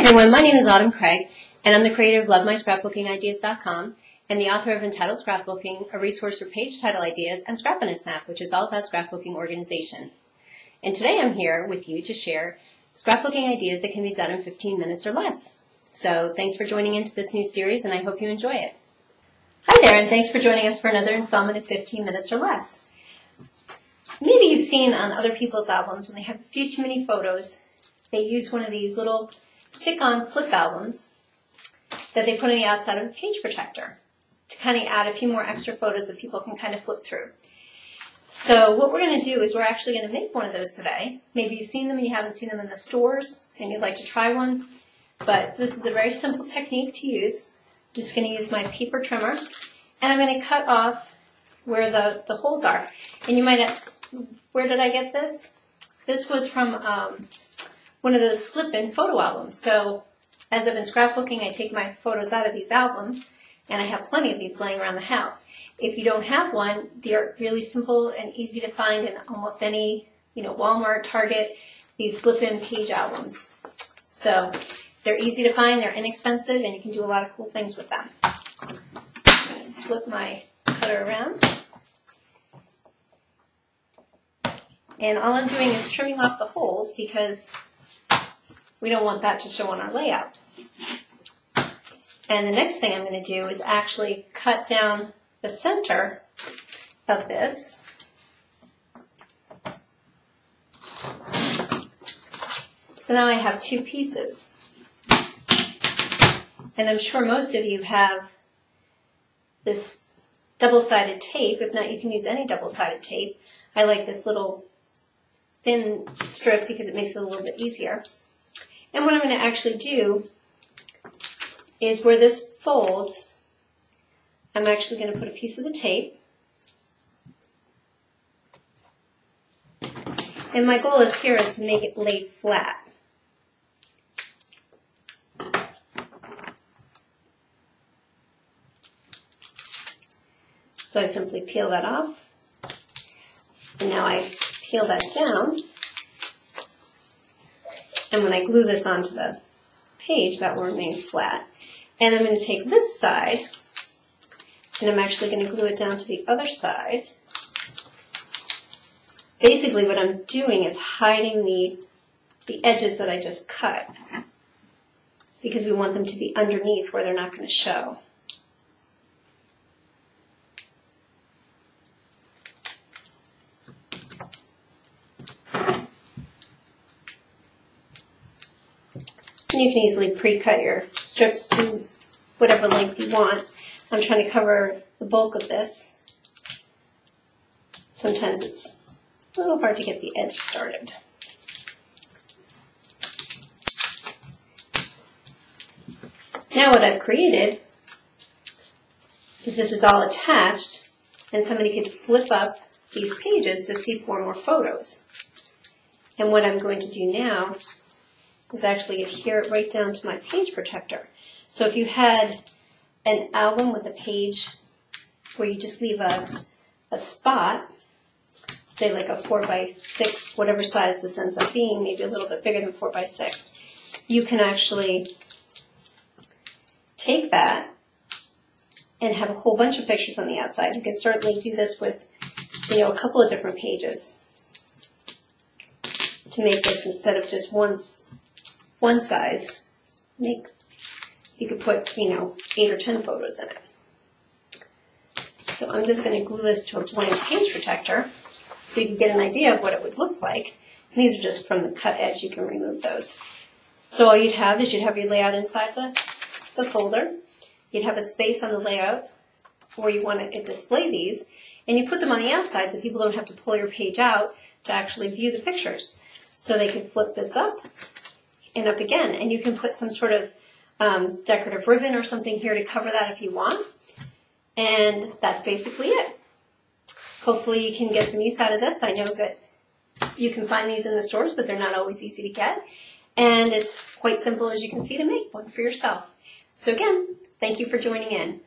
everyone, my name is Autumn Craig, and I'm the creator of LoveMyScrapbookingIdeas.com and the author of Entitled Scrapbooking, a resource for page title ideas, and Scrap in a Snap, which is all about scrapbooking organization. And today I'm here with you to share scrapbooking ideas that can be done in 15 minutes or less. So thanks for joining into this new series, and I hope you enjoy it. Hi there, and thanks for joining us for another installment of 15 minutes or less. Maybe you've seen on other people's albums when they have a few too many photos, they use one of these little stick-on flip albums that they put on the outside of a page protector to kind of add a few more extra photos that people can kind of flip through. So what we're going to do is we're actually going to make one of those today. Maybe you've seen them and you haven't seen them in the stores and you'd like to try one, but this is a very simple technique to use. I'm just going to use my paper trimmer, and I'm going to cut off where the holes are. And you might ask, where did I get this? This was from one of those slip-in photo albums. So as I've been scrapbooking, I take my photos out of these albums, and I have plenty of these laying around the house. If you don't have one, they're really simple and easy to find in almost any, Walmart, Target, these slip-in page albums. So they're easy to find, they're inexpensive, and you can do a lot of cool things with them. I'm going to flip my cutter around. And all I'm doing is trimming off the holes because we don't want that to show on our layout. And the next thing I'm going to do is actually cut down the center of this. So now I have two pieces. And I'm sure most of you have this double-sided tape. If not, you can use any double-sided tape. I like this little thin strip because it makes it a little bit easier. And what I'm going to actually do is where this folds, I'm actually going to put a piece of the tape. And my goal here is to make it lay flat. So I simply peel that off. And now I peel that down. And when I glue this onto the page, that will remain flat. And I'm going to take this side, and I'm actually going to glue it down to the other side. Basically, what I'm doing is hiding the edges that I just cut, because we want them to be underneath where they're not going to show. And you can easily pre-cut your strips to whatever length you want. I'm trying to cover the bulk of this. Sometimes it's a little hard to get the edge started. Now what I've created is this is all attached, and somebody could flip up these pages to see 4 more photos. And what I'm going to do now is actually adhere it right down to my page protector. So if you had an album with a page where you just leave a spot, say like a 4x6, whatever size this ends up being, maybe a little bit bigger than 4x6, you can actually take that and have a whole bunch of pictures on the outside. You can certainly do this with, a couple of different pages to make this, instead of just one size, you could put, 8 or 10 photos in it. So I'm just going to glue this to a blank page protector so you can get an idea of what it would look like. And these are just from the cut edge. You can remove those. So all you'd have is you'd have your layout inside the folder. You'd have a space on the layout where you want to display these, and you put them on the outside so people don't have to pull your page out to actually view the pictures. So they can flip this up and up again, and you can put some sort of decorative ribbon or something here to cover that if you want. And that's basically it. Hopefully you can get some use out of this. I know that you can find these in the stores, but they're not always easy to get. And it's quite simple, as you can see, to make one for yourself. So again, thank you for joining in.